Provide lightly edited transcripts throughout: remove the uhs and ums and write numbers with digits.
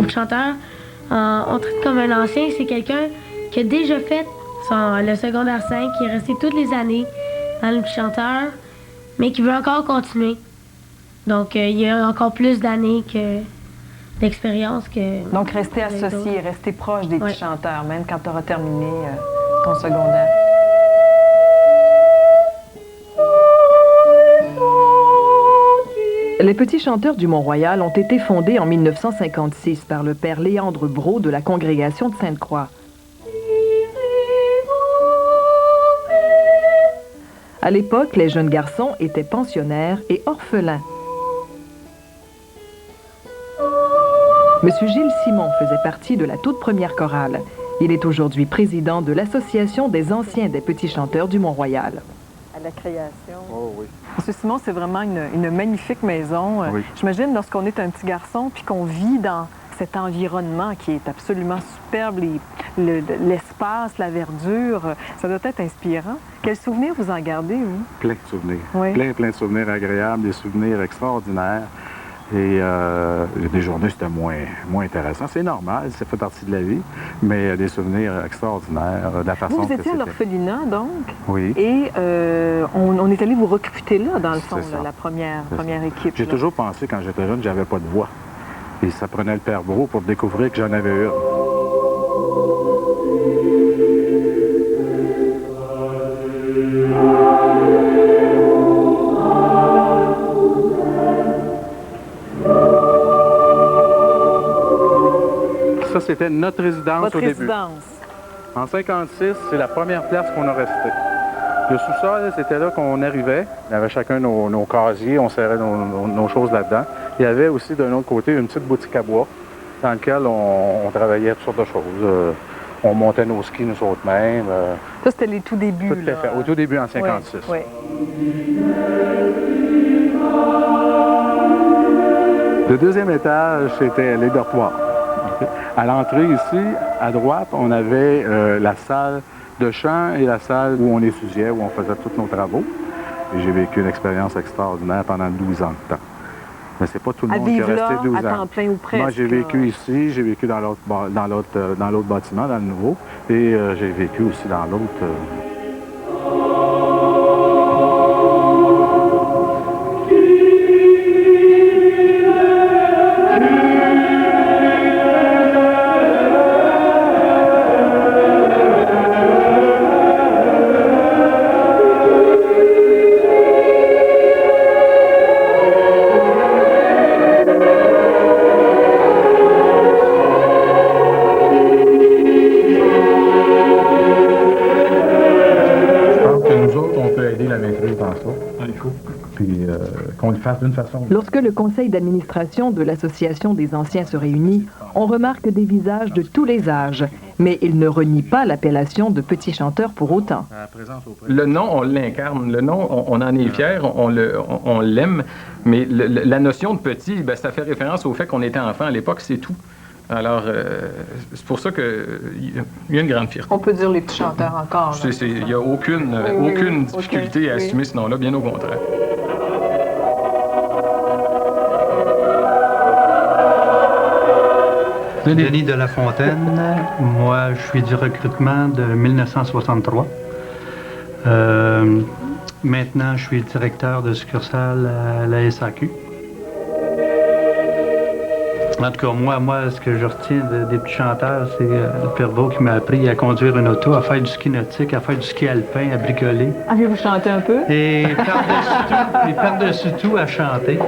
petit chanteur, on traite comme un ancien. C'est quelqu'un qui a déjà fait le secondaire 5, qui est resté toutes les années dans le petit chanteur, mais qui veut encore continuer. Donc, il y a encore plus d'années d'expérience que... Donc, rester associé, rester proche des petits chanteurs, même quand tu auras terminé ton secondaire. Les Petits Chanteurs du Mont-Royal ont été fondés en 1956 par le père Léandre Brault de la congrégation de Sainte-Croix. À l'époque, les jeunes garçons étaient pensionnaires et orphelins. Monsieur Gilles Simon faisait partie de la toute première chorale. Il est aujourd'hui président de l'Association des anciens des Petits Chanteurs du Mont-Royal. À la création. Oh oui. Monsieur Simon, c'est vraiment une magnifique maison. Oui. J'imagine lorsqu'on est un petit garçon puis qu'on vit dans cet environnement qui est absolument superbe, l'espace, la verdure, ça doit être inspirant. Quels souvenirs vous en gardez, vous? Plein de souvenirs. Oui. Plein de souvenirs agréables, des souvenirs extraordinaires. Et des journées, c'était moins intéressant. C'est normal, ça fait partie de la vie, mais des souvenirs extraordinaires, de la façon vous que étiez à c'était. l'orphelinat, donc? Oui. Et on est allé vous recruter là, dans le fond, C'est ça. là, la première équipe. J'ai là. toujours pensé, quand j'étais jeune, j'avais pas de voix. Et ça prenait le père Brault pour découvrir que j'en avais une. Ça, c'était notre résidence Votre au début. résidence. En 56, c'est la première place qu'on a restée. Le sous-sol, c'était là qu'on arrivait. On avait chacun nos casiers, on serrait nos choses là-dedans. Il y avait aussi, d'un autre côté, une petite boutique à bois dans laquelle on travaillait toutes sortes de choses. On montait nos skis nous autres mêmes. Ça, c'était les tout débuts. Tout à fait. Au tout début, en 56. Oui. Le deuxième étage, c'était les dortoirs. À l'entrée ici, à droite, on avait la salle de chant et la salle où on étudiait, où on faisait tous nos travaux. Et j'ai vécu une expérience extraordinaire pendant 12 ans de temps. Mais c'est pas tout le monde qui est resté 12 ans. À temps plein ou presque. Moi, j'ai vécu ici, j'ai vécu dans l'autre bâtiment, dans le nouveau, et j'ai vécu aussi dans l'autre. Qu'on le fasse d'une façon. Lorsque le conseil d'administration de l'Association des anciens se réunit, on remarque des visages de tous les âges, mais il ne renie pas l'appellation de Petits Chanteurs pour autant. Le nom, on l'incarne. Le nom, on en est fier, on l'aime, mais la notion de petit, ben, ça fait référence au fait qu'on était enfant à l'époque, c'est tout. Alors, c'est pour ça qu'il y a une grande fierté. On peut dire les Petits Chanteurs encore. Il n'y a aucune difficulté à assumer ce nom-là, bien au contraire. Denis de la Fontaine, moi je suis du recrutement de 1963. Maintenant je suis directeur de succursale à la SAQ. En tout cas, moi ce que je retiens des Petits Chanteurs, c'est le père Brault qui m'a appris à conduire une auto, à faire du ski nautique, à faire du ski alpin, à bricoler. Avez-vous chanté un peu? Et par-dessus tout, à chanter.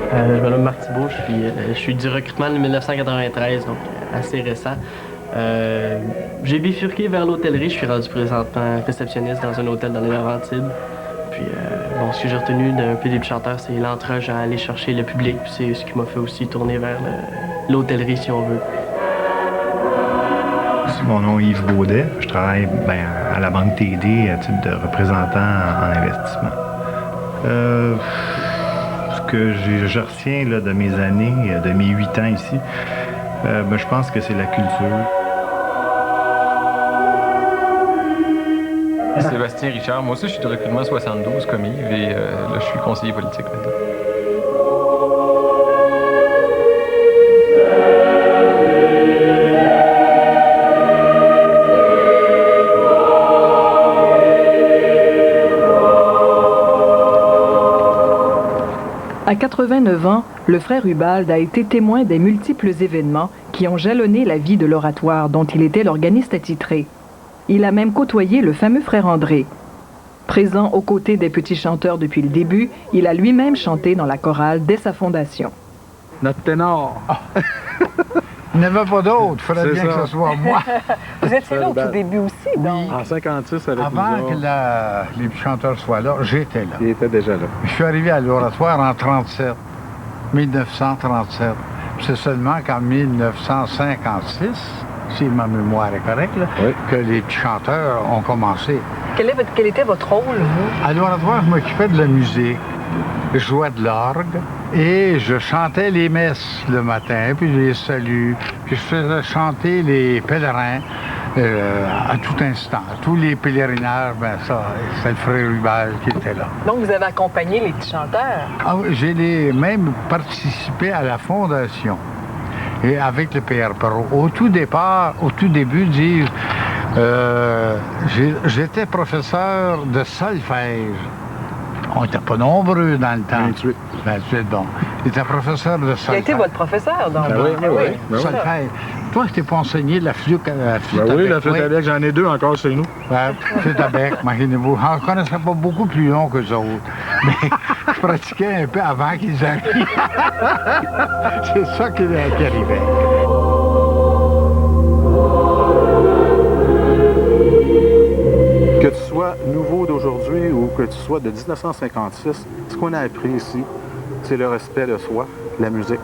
Je m'appelle Marc Thibault, je suis du recrutement de 1993, donc assez récent. J'ai bifurqué vers l'hôtellerie, je suis rendu présentement réceptionniste dans un hôtel dans les Laurentides. Puis, ce que j'ai retenu d'un peu des Petits Chanteurs, c'est l'entrain à aller chercher le public, puis c'est ce qui m'a fait aussi tourner vers l'hôtellerie, si on veut. Mon nom est Yves Baudet, je travaille à la Banque TD à titre de représentant en investissement. Ce que je retiens là, de mes années, de mes 8 ans ici, je pense que c'est la culture. Sébastien Richard, moi aussi je suis du recrutement 72 comme Yves et là je suis conseiller politique maintenant. À 89 ans, le frère Ubalde a été témoin des multiples événements qui ont jalonné la vie de l'Oratoire dont il était l'organiste attitré. Il a même côtoyé le fameux frère André. Présent aux côtés des petits chanteurs depuis le début, il a lui-même chanté dans la chorale dès sa fondation. Notre ténor. Il n'y en avait pas d'autre, il fallait bien ça. que ce soit moi. Vous étiez là au tout début aussi, donc? En 56 avec nous Avant autres. que les chanteurs soient là, j'étais là. Il était déjà là. Je suis arrivé à l'Oratoire en 1937. C'est seulement qu'en 1956, si ma mémoire est correcte, là, Oui. que les petits chanteurs ont commencé. Quel était votre rôle, vous? À l'Oratoire, je m'occupais de la musique, je jouais de l'orgue et je chantais les messes le matin, puis les saluts, puis je faisais chanter les pèlerins à tout instant. Tous les pèlerinages, ben ça, c'est le frère Ubalde qui était là. Donc, vous avez accompagné les petits chanteurs. Ah oui, j'ai même participé à la fondation et avec le PR Perrault. Au tout début, j'étais professeur de solfège. On n'était pas nombreux dans le temps. 28. 28, bon. J'étais professeur de solfège. Qui a été votre professeur, donc? Ben oui, ben oui. Ben oui. Solfège. Toi, je t'ai pas enseigné la flûte à Ben oui, bec, la flûte à bec, j'en ai 2 encore chez nous. Ouais, flûte à bec, imaginez-vous. Je ne connaissais pas beaucoup plus long qu'eux autres. Mais je pratiquais un peu avant qu'ils arrivent. C'est ça qui arrivait. Que tu sois nouveau d'aujourd'hui ou que tu sois de 1956, ce qu'on a appris ici, c'est le respect de soi, la musique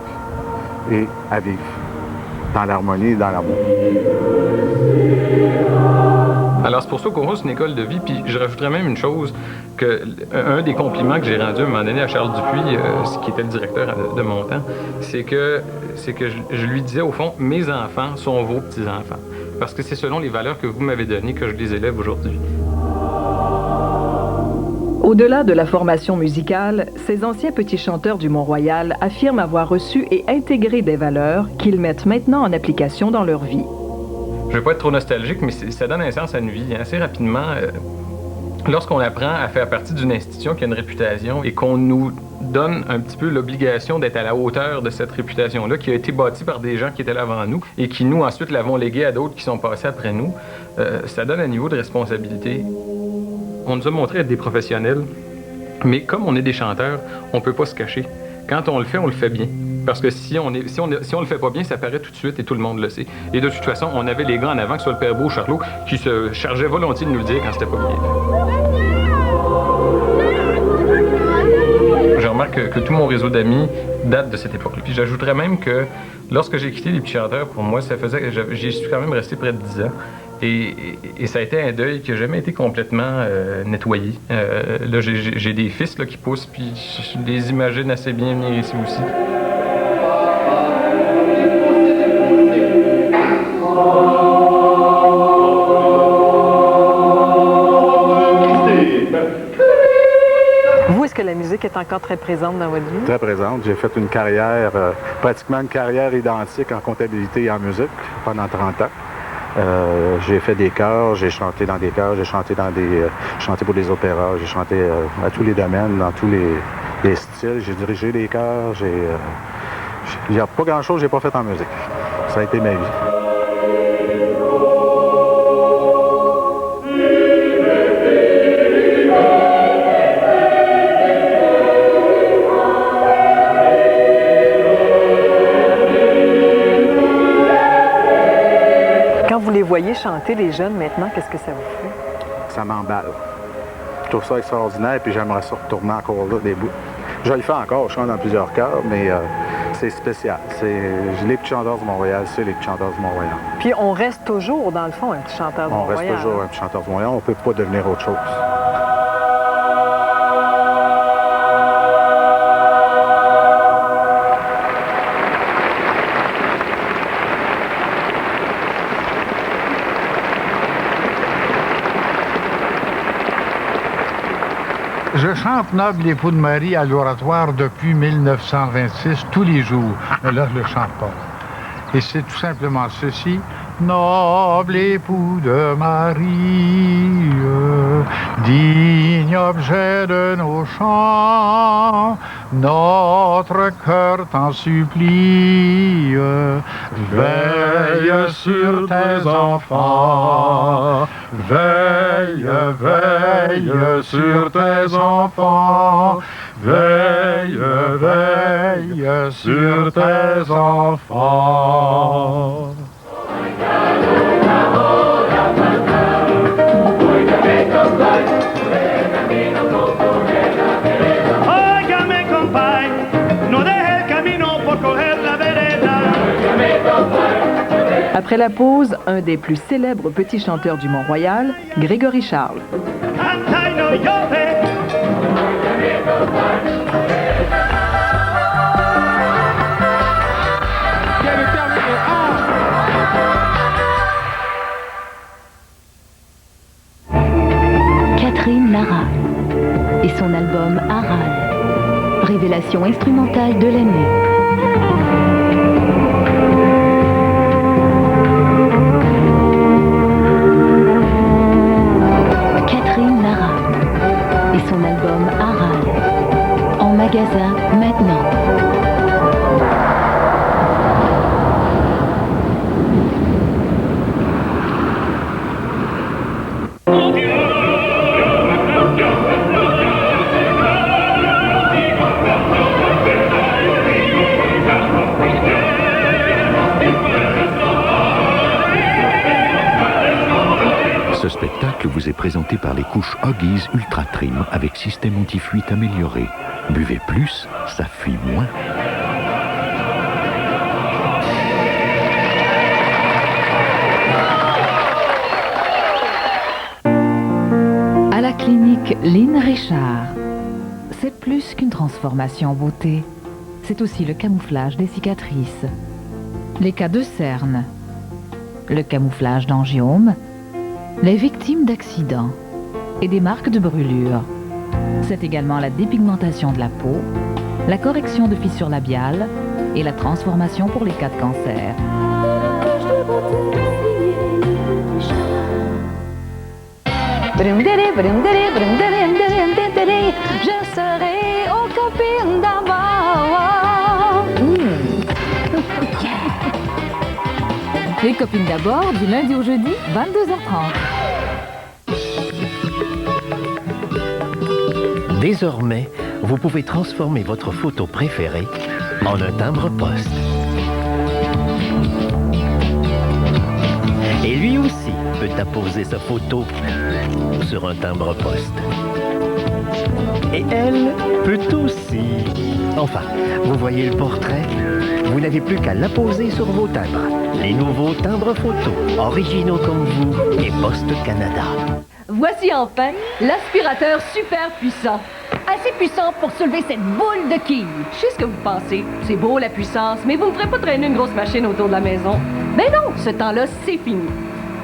et à vivre dans l'harmonie et dans l'amour. Alors, c'est pour ça qu'on c'est une école de vie. Puis, je rajouterais même une chose, que un des compliments que j'ai rendu à un moment donné à Charles Dupuis, qui était le directeur de mon temps, c'est que je lui disais, au fond, mes enfants sont vos petits-enfants. Parce que c'est selon les valeurs que vous m'avez données que je les élève aujourd'hui. Au-delà de la formation musicale, ces anciens petits chanteurs du Mont-Royal affirment avoir reçu et intégré des valeurs qu'ils mettent maintenant en application dans leur vie. Je ne vais pas être trop nostalgique, mais ça donne un sens à une vie. Assez rapidement, lorsqu'on apprend à faire partie d'une institution qui a une réputation et qu'on nous donne un petit peu l'obligation d'être à la hauteur de cette réputation-là, qui a été bâtie par des gens qui étaient là avant nous et qui, nous, ensuite, l'avons léguée à d'autres qui sont passés après nous, ça donne un niveau de responsabilité. On nous a montré être des professionnels, mais comme on est des chanteurs, on ne peut pas se cacher. Quand on le fait bien. Parce que si on le fait pas bien, ça paraît tout de suite et tout le monde le sait. Et de toute façon, on avait les gars en avant, que ce soit le Père Beau ou Charlot, qui se chargeaient volontiers de nous le dire quand c'était pas bien fait. Je remarque que tout mon réseau d'amis date de cette époque-là. Puis j'ajouterais même que lorsque j'ai quitté les petits chanteurs, pour moi, ça faisait que j'y suis quand même resté près de 10 ans. Et ça a été un deuil qui n'a jamais été complètement nettoyé. Là, j'ai des fils là, qui poussent, puis je les imagine assez bien venir ici aussi. Vous, est-ce que la musique est encore très présente dans votre vie? Très présente. J'ai fait une carrière, pratiquement une carrière identique en comptabilité et en musique pendant 30 ans. J'ai fait des chœurs, j'ai chanté dans des chœurs, j'ai chanté chanté pour des opéras, j'ai chanté à tous les domaines, dans tous les styles. J'ai dirigé des chœurs, il n'y a pas grand-chose que j'ai pas fait en musique. Ça a été ma vie. Quand vous les voyez chanter, les jeunes, maintenant, qu'est-ce que ça vous fait? Ça m'emballe. Je trouve ça extraordinaire, puis j'aimerais ça retourner encore là, des bouts. Je le fais encore, je chante dans plusieurs chœurs, mais c'est spécial. Les petits chanteurs du Mont-Royal, c'est les petits chanteurs du Mont-Royal. Puis on reste toujours, dans le fond, un petit chanteur du On Mont-Royal. reste toujours un petit chanteur du Mont-Royal, on ne peut pas devenir autre chose. Je chante Noble époux de Marie à l'Oratoire depuis 1926, tous les jours. Mais là, je ne le chante pas. Et c'est tout simplement ceci. noble époux de Marie, digne objet de nos chants, notre cœur t'en supplie, veille sur tes enfants, veille, veille sur tes enfants, veille, veille sur tes enfants. Après la pause, un des plus célèbres petits chanteurs du Mont-Royal, Grégory Charles. Catherine Lara et son album Aral, révélation instrumentale de l'année. Catherine Lara et son album Aral, en magasin maintenant. Ce spectacle vous est présenté par les couches Huggies Ultra Trim avec système anti-fuite amélioré. Buvez plus, ça fuit moins. À la clinique Lynn Richard, c'est plus qu'une transformation en beauté. C'est aussi le camouflage des cicatrices, les cas de cerne, le camouflage d'angiomes, les victimes d'accidents et des marques de brûlure. C'est également la dépigmentation de la peau, la correction de fissures labiales et la transformation pour les cas de cancer. Je serai aux copines d'abord. Les copines d'abord, du lundi au jeudi, 22h30. Désormais, vous pouvez transformer votre photo préférée en un timbre-poste. Et lui aussi peut apposer sa photo sur un timbre-poste. Et elle peut aussi. Enfin, vous voyez le portrait? Vous n'avez plus qu'à l'apposer sur vos timbres. Les nouveaux timbres photos, originaux comme vous et Poste Canada. Voici enfin l'aspirateur super puissant. Assez puissant pour soulever cette boule de quilles. Je sais ce que vous pensez. C'est beau la puissance, mais vous ne ferez pas traîner une grosse machine autour de la maison. Mais non, ce temps-là, c'est fini.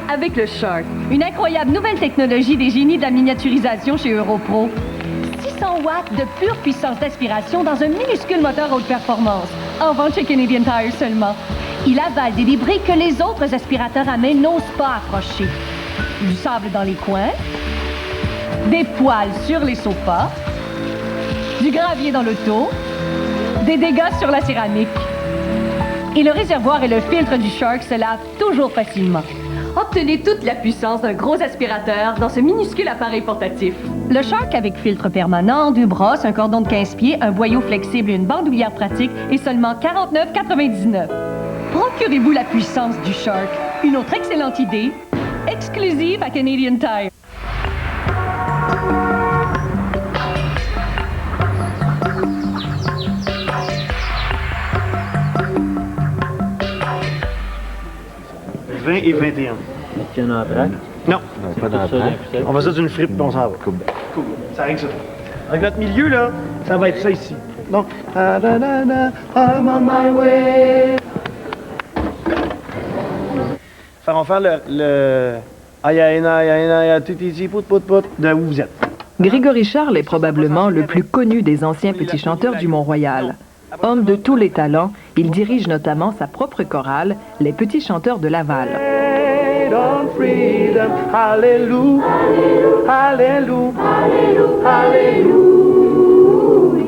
Avec le Shark, une incroyable nouvelle technologie des génies de la miniaturisation chez Europro. 600 watts de pure puissance d'aspiration dans un minuscule moteur haute performance. En vente chez Canadian Tire seulement. Il avale des débris que les autres aspirateurs à main n'osent pas approcher. Du sable dans les coins, des poils sur les sofas, du gravier dans l'auto, des dégâts sur la céramique. Et le réservoir et le filtre du Shark se lavent toujours facilement. Obtenez toute la puissance d'un gros aspirateur dans ce minuscule appareil portatif. Le Shark avec filtre permanent, 2 brosses, un cordon de 15 pieds, un boyau flexible et une bandoulière pratique est seulement $49,99. Procurez-vous la puissance du Shark. Une autre excellente idée, exclusive à Canadian Tire. Et 21. Il y en a en vrac? Non. Pas dans la vrac. On va ça d'une fripe et on s'en va. Cool. Ça règle ça. Avec notre milieu, là, ça va être ça ici. Donc, I'm on my way. On va faire le de où vous êtes. Grégory Charles est probablement le plus connu des anciens petits chanteurs du Mont-Royal. Homme de tous les talents, il dirige notamment sa propre chorale, les Petits Chanteurs de Laval.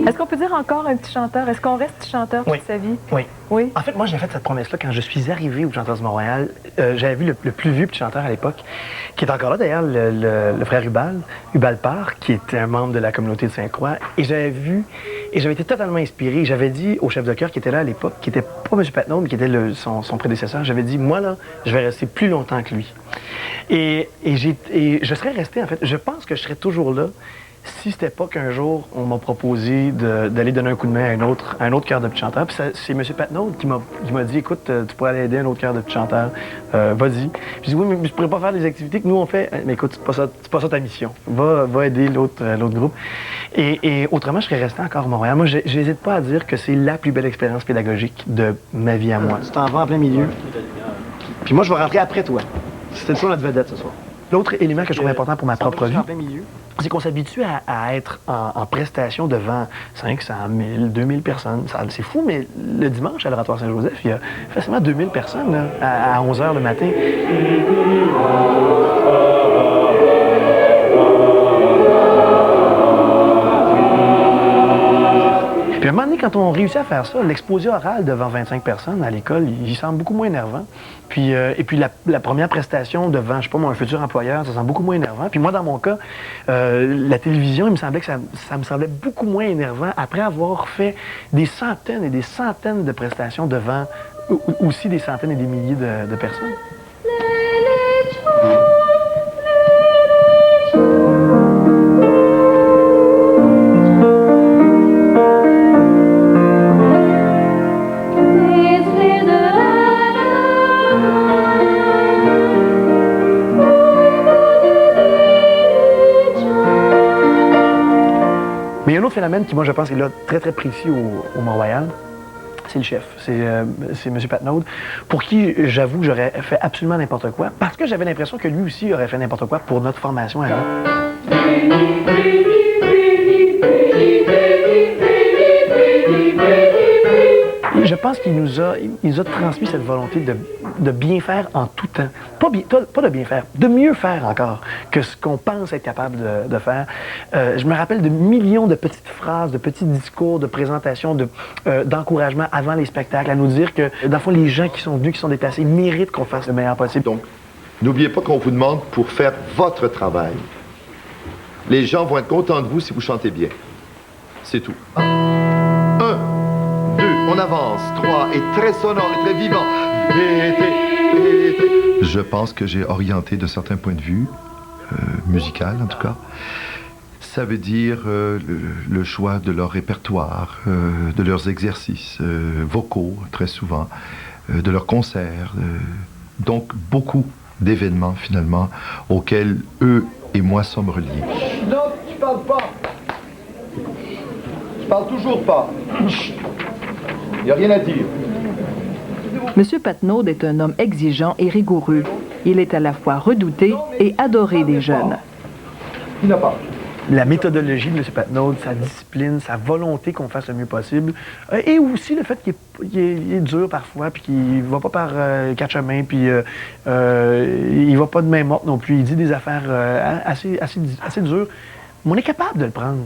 Est-ce qu'on peut dire encore un petit chanteur? Est-ce qu'on reste chanteur toute sa vie? Oui. Oui. En fait, moi, j'ai fait cette promesse-là quand je suis arrivé au Chanteurs du Mont-Royal. J'avais vu le plus vieux petit chanteur à l'époque, qui est encore là d'ailleurs, le frère Hubal Parr, qui était un membre de la communauté de Sainte-Croix. Et j'avais vu, et j'avais été totalement inspiré. J'avais dit au chef de chœur qui était là à l'époque, qui était pas M. Patnaud, mais qui était son prédécesseur, j'avais dit, moi là, je vais rester plus longtemps que lui. Et je serais resté, en fait, je pense que je serais toujours là si c'était pas qu'un jour, on m'a proposé d'aller donner un coup de main à un autre chœur de petit chanteur. Puis c'est M. Patnaud qui m'a dit, écoute, tu pourrais aller aider un autre chœur de petit chanteur, vas-y. J'ai dit, oui, mais je pourrais pas faire des activités que nous on fait. Mais écoute, c'est pas ça ta mission. Va aider l'autre groupe. Et autrement, je serais resté encore à Montréal. Moi, j'hésite pas à dire que c'est la plus belle expérience pédagogique de ma vie à moi. Tu t'en vas en plein milieu. Puis moi, je vais rentrer après toi. C'était ça notre vedette ce soir. L'autre élément que je trouve important pour ma propre vie, c'est qu'on s'habitue à être en prestation devant 500, 1000, 2000 personnes. C'est fou, mais le dimanche à l'Oratoire Saint-Joseph, il y a facilement 2000 personnes là, à 11 h le matin. Puis à un moment donné, quand on réussit à faire ça, l'exposé oral devant 25 personnes à l'école, il semble beaucoup moins énervant. Puis, et puis la première prestation devant, je sais pas moi, un futur employeur, ça semble beaucoup moins énervant. Puis moi, dans mon cas, la télévision, il me semblait que ça me semblait beaucoup moins énervant après avoir fait des centaines et des centaines de prestations devant aussi des centaines et des milliers de personnes. Mais il y a un autre phénomène qui, moi, je pense, est là très, très précis au Mont-Royal. C'est le chef. C'est M. Patnaud, pour qui, j'avoue, j'aurais fait absolument n'importe quoi, parce que j'avais l'impression que lui aussi aurait fait n'importe quoi pour notre formation à nous. Je pense qu'il nous a transmis cette volonté de bien faire en tout temps. Pas de bien faire, de mieux faire encore que ce qu'on pense être capable de faire. Je me rappelle de millions de petites phrases, de petits discours, de présentations, d'encouragement avant les spectacles, à nous dire que, dans le fond, les gens qui sont venus, qui sont déplacés, méritent qu'on fasse le meilleur possible. Donc, n'oubliez pas qu'on vous demande pour faire votre travail. Les gens vont être contents de vous si vous chantez bien. C'est tout. 1, 2, on avance. 3, et très sonore et très vivant. Je pense que j'ai orienté de certains points de vue, musical en tout cas. Ça veut dire le choix de leur répertoire, de leurs exercices vocaux, très souvent, de leurs concerts. Donc, beaucoup d'événements, finalement, auxquels eux et moi sommes reliés. Non, tu parles pas. Je parle toujours pas. Il n'y a rien à dire. Monsieur Patnaud est un homme exigeant et rigoureux. Il est à la fois redouté et adoré des jeunes. Il n'a pas. La méthodologie de M. Patnaud, sa discipline, sa volonté qu'on fasse le mieux possible, et aussi le fait qu'il est dur parfois, puis qu'il ne va pas par quatre chemins, puis il ne va pas de main morte non plus. Il dit des affaires assez dures, mais on est capable de le prendre.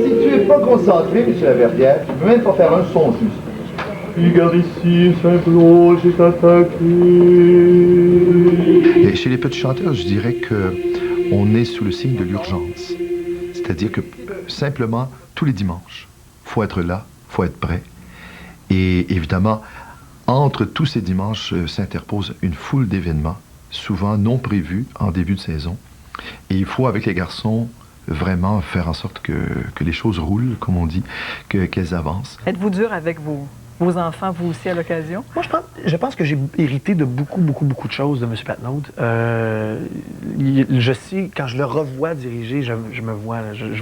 Si tu n'es pas concentré, M. Laverdière, tu ne peux même pas faire un son juste. Regarde ici, Saint-Claude, j'ai attaqué. Et chez les petits chanteurs, je dirais qu'on est sous le signe de l'urgence. C'est-à-dire que simplement, tous les dimanches, il faut être là, il faut être prêt. Et évidemment, entre tous ces dimanches s'interpose une foule d'événements, souvent non prévus en début de saison. Et il faut, avec les garçons, vraiment faire en sorte que les choses roulent, comme on dit, qu'elles avancent. Êtes-vous dur avec vos enfants, vous aussi, à l'occasion? Moi, je pense que j'ai hérité de beaucoup de choses de M. Patnaud. Je sais, quand je le revois diriger, je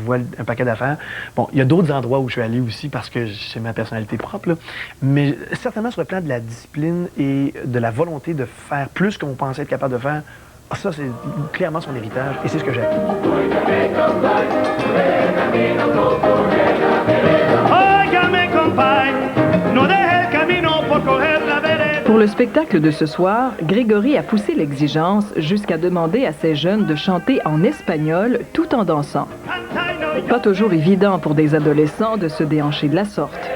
vois un paquet d'affaires. Bon, il y a d'autres endroits où je suis allé aussi parce que c'est ma personnalité propre, là. Mais certainement sur le plan de la discipline et de la volonté de faire plus qu'on pensait être capable de faire, ça, c'est clairement son héritage et c'est ce que j'ai appris. Pour le spectacle de ce soir, Grégory a poussé l'exigence jusqu'à demander à ces jeunes de chanter en espagnol tout en dansant. Pas toujours évident pour des adolescents de se déhancher de la sorte.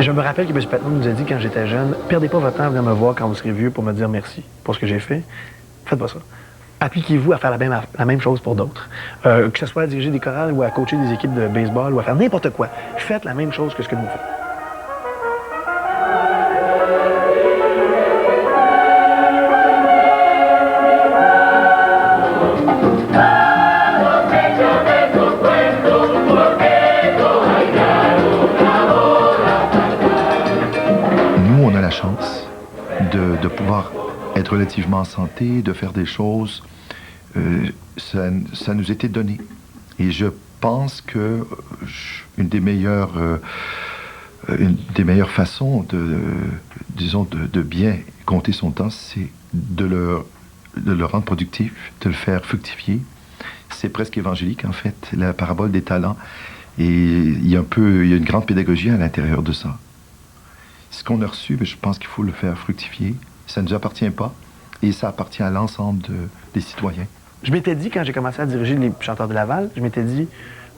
Je me rappelle que M. Patnaud nous a dit quand j'étais jeune, perdez pas votre temps à venir me voir quand vous serez vieux pour me dire merci pour ce que j'ai fait. Faites pas ça. Appliquez-vous à faire la même chose pour d'autres. Que ce soit à diriger des chorales ou à coacher des équipes de baseball ou à faire n'importe quoi. Faites la même chose que ce que nous faisons. De pouvoir être relativement en santé, de faire des choses, ça nous était donné. Et je pense que une des meilleures façons de bien compter son temps, c'est de le rendre productif, de le faire fructifier. C'est presque évangélique, en fait, la parabole des talents. Et il y a une grande pédagogie à l'intérieur de ça. Ce qu'on a reçu, je pense qu'il faut le faire fructifier. Ça ne nous appartient pas et ça appartient à l'ensemble des citoyens. Je m'étais dit, quand j'ai commencé à diriger les chanteurs de Laval, je m'étais dit,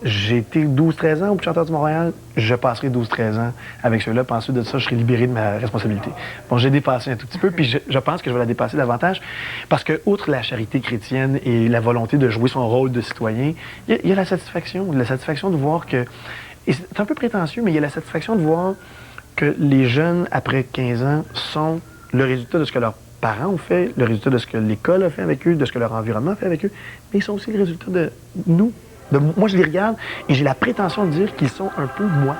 j'ai été 12-13 ans au chanteur du Mont-Royal, je passerai 12-13 ans avec ceux-là, puis ensuite de ça, je serai libéré de ma responsabilité. Bon, j'ai dépassé un tout petit peu, puis je pense que je vais la dépasser davantage, parce que, outre la charité chrétienne et la volonté de jouer son rôle de citoyen, il y a la satisfaction de voir que, et c'est un peu prétentieux, mais il y a la satisfaction de voir que les jeunes, après 15 ans, sont le résultat de ce que leurs parents ont fait, le résultat de ce que l'école a fait avec eux, de ce que leur environnement a fait avec eux, mais ils sont aussi le résultat de nous. Moi, je les regarde et j'ai la prétention de dire qu'ils sont un peu moi.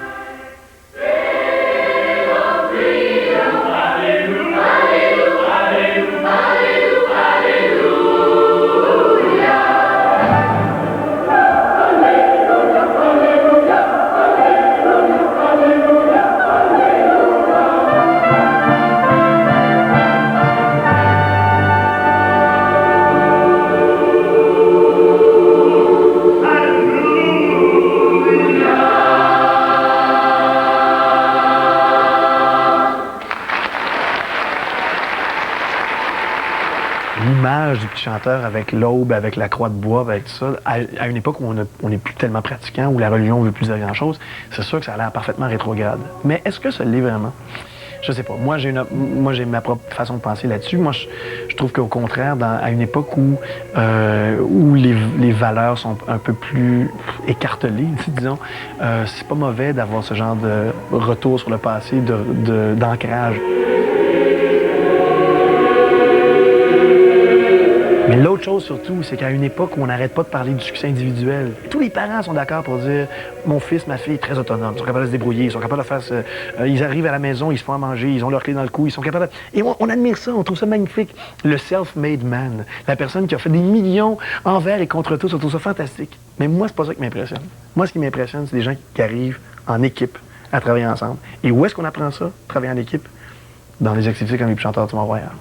L'image du petit chanteur avec l'aube, avec la croix de bois, avec tout ça, à une époque où on n'est plus tellement pratiquant, où la religion ne veut plus dire grand-chose, c'est sûr que ça a l'air parfaitement rétrograde. Mais est-ce que ça l'est vraiment? Je sais pas. Moi, j'ai ma propre façon de penser là-dessus. Moi, je trouve qu'au contraire, à une époque où les valeurs sont un peu plus écartelées, disons, c'est pas mauvais d'avoir ce genre de retour sur le passé, d'ancrage. Mais l'autre chose surtout, c'est qu'à une époque où on n'arrête pas de parler du succès individuel, tous les parents sont d'accord pour dire « Mon fils, ma fille est très autonome, ils sont capables de se débrouiller, ils sont capables de faire ils arrivent à la maison, ils se font à manger, ils ont leur clé dans le cou, ils sont capables de... » Et on admire ça, on trouve ça magnifique. Le self-made man, la personne qui a fait des millions envers et contre tous, on trouve ça fantastique. Mais moi, c'est pas ça qui m'impressionne. Moi, ce qui m'impressionne, c'est des gens qui arrivent en équipe à travailler ensemble. Et où est-ce qu'on apprend ça, travailler en équipe? Dans les activités comme les chanteurs du Mont-Royal.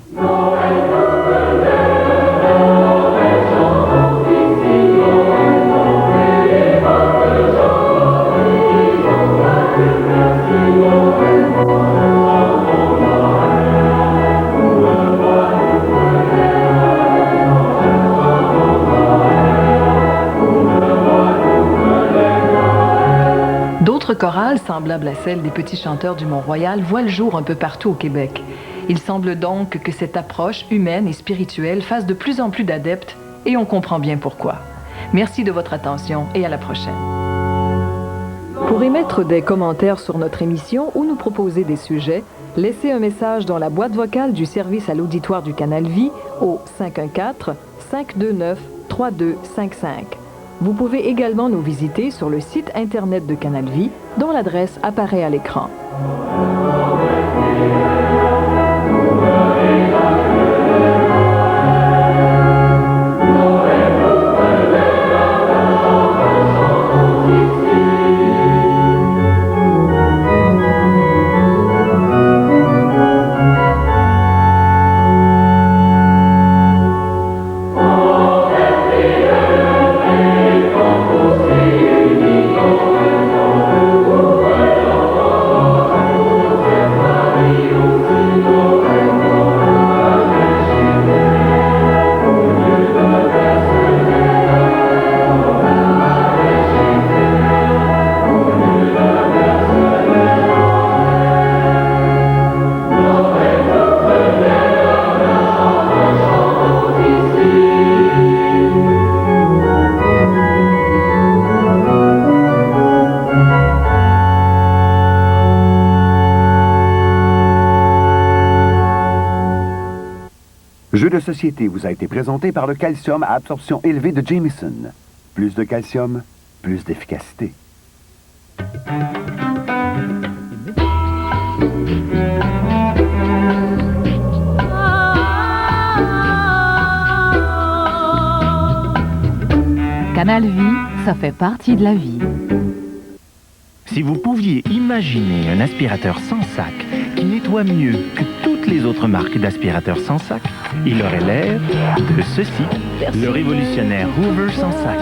D'autres chorales semblables à celles des petits chanteurs du Mont-Royal voient le jour un peu partout au Québec. Il semble donc que cette approche humaine et spirituelle fasse de plus en plus d'adeptes et on comprend bien pourquoi. Merci de votre attention et à la prochaine. Pour émettre des commentaires sur notre émission ou nous proposer des sujets, laissez un message dans la boîte vocale du service à l'auditoire du Canal Vie au 514-529-3255. Vous pouvez également nous visiter sur le site Internet de Canal Vie, dont l'adresse apparaît à l'écran. jeu de société vous a été présenté par le calcium à absorption élevée de Jameson. Plus de calcium, plus d'efficacité. Canal Vie, ça fait partie de la vie. Si vous pouviez imaginer un aspirateur sans sac qui nettoie mieux que toutes les autres marques d'aspirateurs sans sac, il aurait l'air de ceci, le révolutionnaire Hoover sans sac.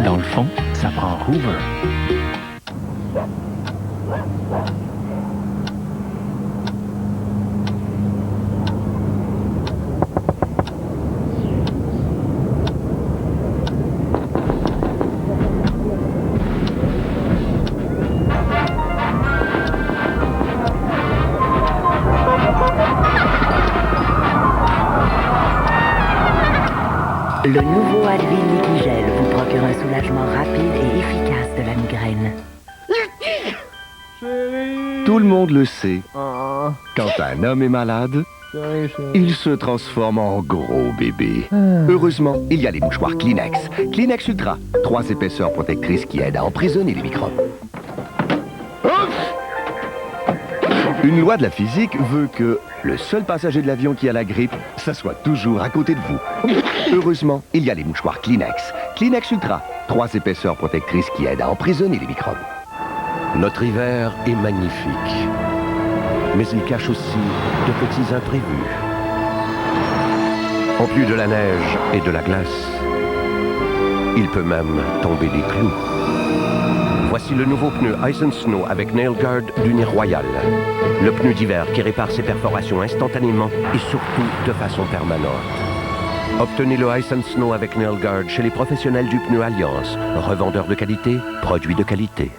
Dans le fond, ça prend Hoover. Le nouveau Advil Liquigel vous procure un soulagement rapide et efficace de la migraine. Tout le monde le sait. Quand un homme est malade, il se transforme en gros bébé. Heureusement, il y a les mouchoirs Kleenex. Kleenex Ultra, 3 épaisseurs protectrices qui aident à emprisonner les microbes. Une loi de la physique veut que le seul passager de l'avion qui a la grippe s'assoit toujours à côté de vous. Heureusement, il y a les mouchoirs Kleenex. Kleenex Ultra, 3 épaisseurs protectrices qui aident à emprisonner les microbes. Notre hiver est magnifique, mais il cache aussi de petits imprévus. En plus de la neige et de la glace, il peut même tomber des clous. Voici le nouveau pneu Ice and Snow avec Nail Guard d'Uni Royal. Le pneu d'hiver qui répare ses perforations instantanément et surtout de façon permanente. Obtenez le Ice and Snow avec Nail Guard chez les professionnels du pneu Alliance. Revendeurs de qualité, produits de qualité.